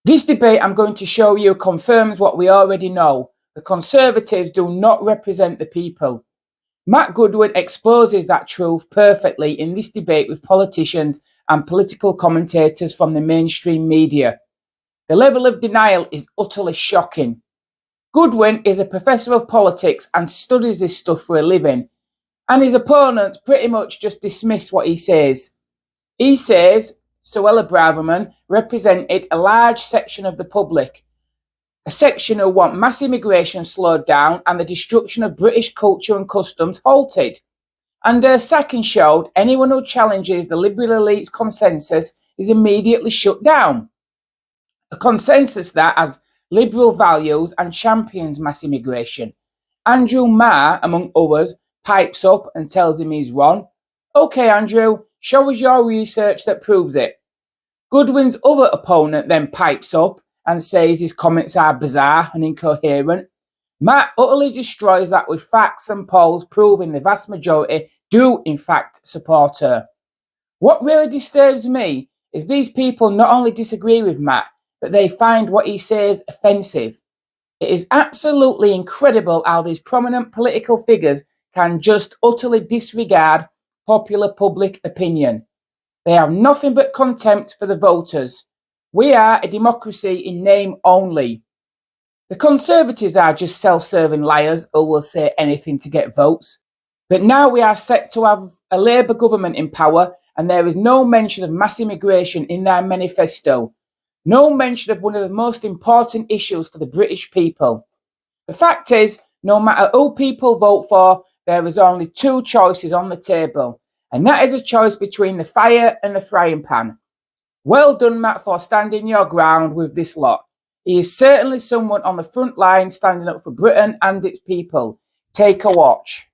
This debate I'm going to show you confirms what we already know. The Conservatives do not represent the people. Matt Goodwin exposes that truth perfectly in this debate with politicians and political commentators from the mainstream media. The level of denial is utterly shocking. Goodwin is a professor of politics and studies this stuff for a living, and his opponents pretty much just dismiss what he says. He says Suella Braverman represented a large section of the public, a section who want mass immigration slowed down and the destruction of British culture and customs halted. And her sacking showed anyone who challenges the liberal elite's consensus is immediately shut down. A consensus that has liberal values and champions mass immigration. Andrew Marr, among others, pipes up and tells him he's wrong. Okay, Andrew, show us your research that proves it. Goodwin's other opponent then pipes up and says his comments are bizarre and incoherent. Matt utterly destroys that with facts and polls proving the vast majority do in fact support her. What really disturbs me is these people not only disagree with Matt, but they find what he says offensive. It is absolutely incredible how these prominent political figures can just utterly disregard popular public opinion. They have nothing but contempt for the voters. We are a democracy in name only. The Conservatives are just self-serving liars who will say anything to get votes. But now we are set to have a Labour government in power, and there is no mention of mass immigration in their manifesto. No mention of one of the most important issues for the British people. The fact is, no matter who people vote for, there is only two choices on the table, and that is a choice between the fire and the frying pan. Well done, Matt, for standing your ground with this lot. He is certainly someone on the front line standing up for Britain and its people. Take a watch.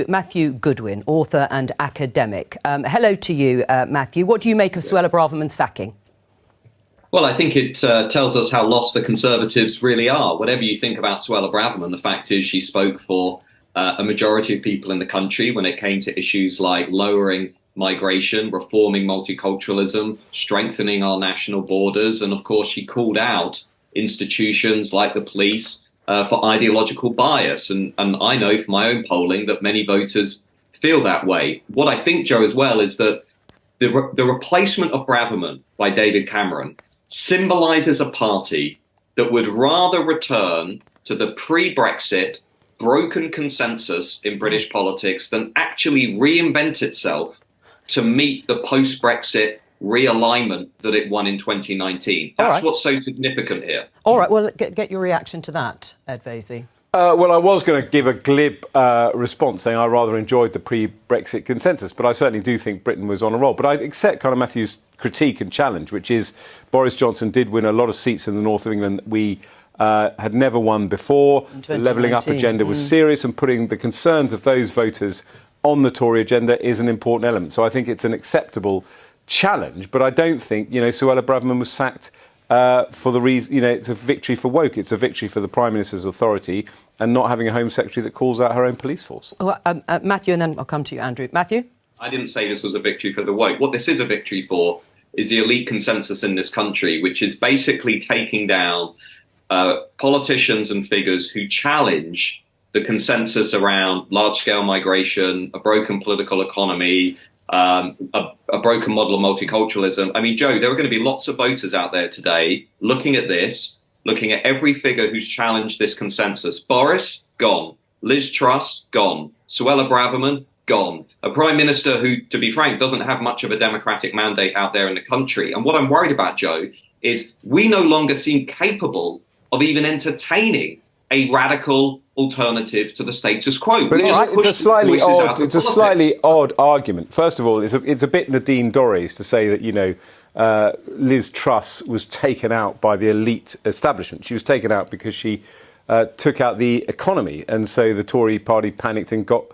Matthew Goodwin, author and academic. Hello to you, Matthew. What do you make of Suella Braverman's sacking? Well, I think it tells us how lost the Conservatives really are. Whatever you think about Suella Braverman, the fact is she spoke for a majority of people in the country when it came to issues like lowering migration, reforming multiculturalism, strengthening our national borders. And of course, she called out institutions like the police for ideological bias. And I know from my own polling that many voters feel that way. What I think, Joe, as well, is that the replacement of Braverman by David Cameron symbolises a party that would rather return to the pre-Brexit broken consensus in British politics than actually reinvent itself to meet the post-Brexit realignment that it won in 2019. That's what's so significant here. All right, well, get your reaction to that, Ed Vaizey. Well, I was going to give a glib response saying I rather enjoyed the pre-Brexit consensus, but I certainly do think Britain was on a roll. But I accept kind of Matthew's critique and challenge, which is Boris Johnson did win a lot of seats in the north of England that we had never won before. The levelling up agenda was serious, and putting the concerns of those voters on the Tory agenda is an important element. So I think it's an acceptable challenge, but I don't think, Suella Braverman was sacked for the reason, it's a victory for woke. It's a victory for the Prime Minister's authority and not having a Home Secretary that calls out her own police force. Well, Matthew, and then I'll come to you, Andrew. Matthew? I didn't say this was a victory for the woke. What this is a victory for is the elite consensus in this country, which is basically taking down politicians and figures who challenge the consensus around large-scale migration, a broken political economy, a broken model of multiculturalism. I mean, Joe, there are going to be lots of voters out there today looking at this, looking at every figure who's challenged this consensus. Boris, gone. Liz Truss, gone. Suella Braverman, gone. A Prime Minister who, to be frank, doesn't have much of a democratic mandate out there in the country. And what I'm worried about, Joe, is we no longer seem capable of even entertaining a radical alternative to the status quo. But it's a slightly odd argument. First of all, it's a bit Nadine Dorries to say that, Liz Truss was taken out by the elite establishment. She was taken out because she took out the economy, and so the Tory party panicked and got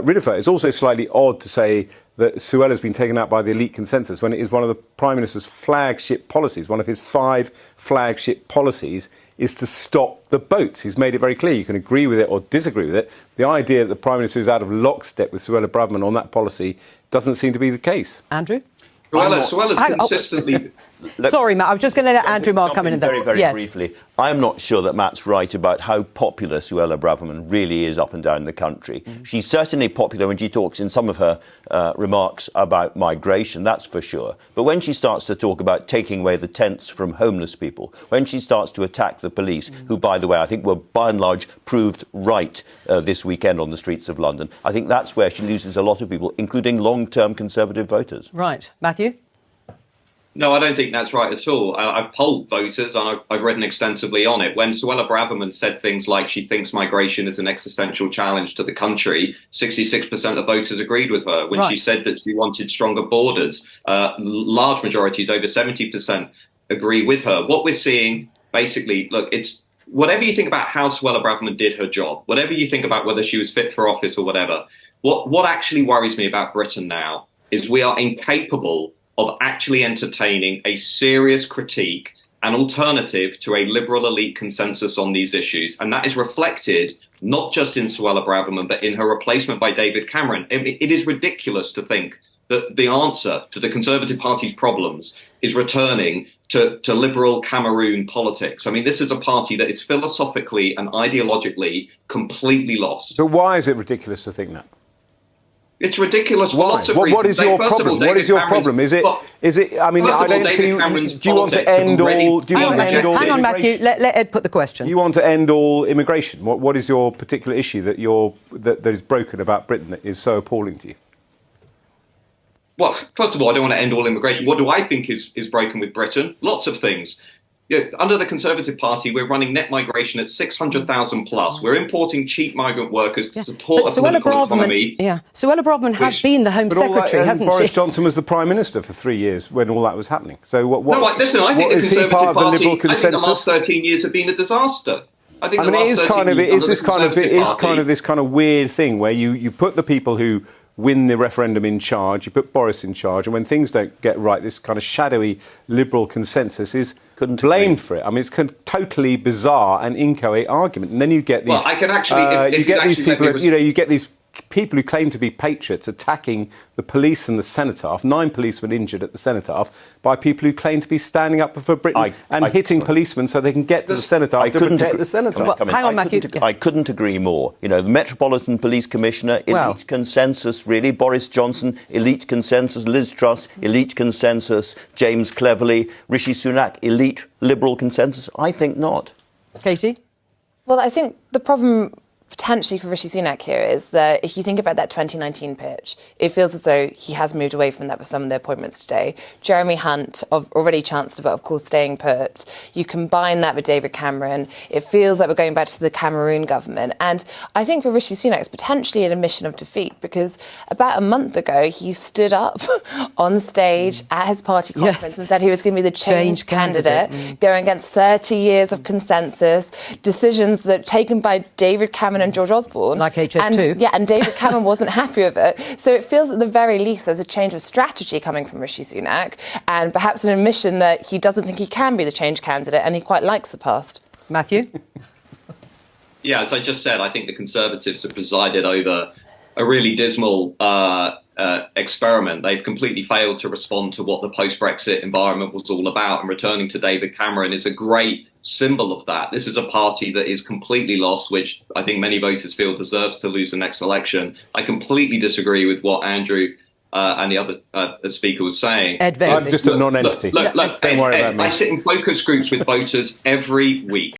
rid of her. It's also slightly odd to say that Suella's been taken out by the elite consensus when it is one of the Prime Minister's flagship policies. One of his 5 flagship policies is to stop the boats. He's made it very clear. You can agree with it or disagree with it. The idea that the Prime Minister is out of lockstep with Suella Braverman on that policy doesn't seem to be the case. Andrew? Suella's consistently... Sorry, Matt, I was just going to let Andrew Marr come in and very, very briefly. I'm not sure that Matt's right about how popular Suella Braverman really is up and down the country. She's certainly popular when she talks in some of her remarks about migration, that's for sure. But when she starts to talk about taking away the tents from homeless people, when she starts to attack the police, who, by the way, I think were by and large proved right this weekend on the streets of London, I think that's where she loses a lot of people, including long-term Conservative voters. Right. Matthew? No, I don't think that's right at all. I've polled voters and I've written extensively on it. When Suella Braverman said things like she thinks migration is an existential challenge to the country, 66% of voters agreed with her. When she said that she wanted stronger borders, large majorities, over 70%, agree with her. What we're seeing, basically, look, it's whatever you think about how Suella Braverman did her job, whatever you think about whether she was fit for office or whatever, what actually worries me about Britain now is we are incapable of actually entertaining a serious critique and alternative to a liberal elite consensus on these issues. And that is reflected not just in Suella Braverman, but in her replacement by David Cameron. It is ridiculous to think that the answer to the Conservative Party's problems is returning to liberal Cameroon politics. I mean, this is a party that is philosophically and ideologically completely lost. But why is it ridiculous to think that? It's ridiculous for lots of reasons. What is your problem? What is your problem? Is it? I mean, I don't see. Do you want to end all? Do you want to end all? Hang on, Matthew. Let Ed put the question. You want to end all immigration? What is your particular issue that is broken about Britain that is so appalling to you? Well, first of all, I don't want to end all immigration. What do I think is broken with Britain? Lots of things. Under the Conservative Party, we're running net migration at 600,000 plus. We're importing cheap migrant workers to support a political economy. Suella Braverman has been the Home Secretary, hasn't she? Boris Johnson was the Prime Minister for 3 years when all that was happening. So listen, I think the Conservative Party, I think the last 13 years have been a disaster. I mean, it is this kind of weird thing where you put the people who win the referendum in charge, you put Boris in charge, and when things don't get right, this kind of shadowy liberal consensus is blamed for it. I mean, it's totally bizarre and inchoate argument. And then you get these... Well, I can actually... you get these people, you get these people who claim to be patriots attacking the police and the Cenotaph, 9 policemen injured at the Cenotaph, by people who claim to be standing up for Britain and hitting policemen so they can get to the Cenotaph to protect the Cenotaph. Hang on, Matthew. I couldn't agree more. You know, the Metropolitan Police Commissioner, elite consensus, really. Boris Johnson, elite consensus. Liz Truss, elite consensus. James Cleverly, Rishi Sunak, elite liberal consensus. I think not. Katie? Well, I think the problem potentially for Rishi Sunak here is that if you think about that 2019 pitch, it feels as though he has moved away from that with some of the appointments today. Jeremy Hunt, already Chancellor, but of course staying put. You combine that with David Cameron, it feels like we're going back to the Cameroon government. And I think for Rishi Sunak, it's potentially an admission of defeat, because about a month ago, he stood up on stage at his party conference and said he was going to be the change candidate, going against 30 years of consensus, decisions that taken by David Cameron and George Osborne. Like HS2. And David Cameron wasn't happy with it. So it feels at the very least there's a change of strategy coming from Rishi Sunak, and perhaps an admission that he doesn't think he can be the change candidate and he quite likes the past. Matthew? Yeah, as I just said, I think the Conservatives have presided over a really dismal experiment. They've completely failed to respond to what the post-Brexit environment was all about, and returning to David Cameron is a great symbol of that. This is a party that is completely lost, which I think many voters feel deserves to lose the next election. I completely disagree with what Andrew and the other speaker was saying. Ed, I'm just a non-entity. Look, don't worry about me. I sit in focus groups with voters every week.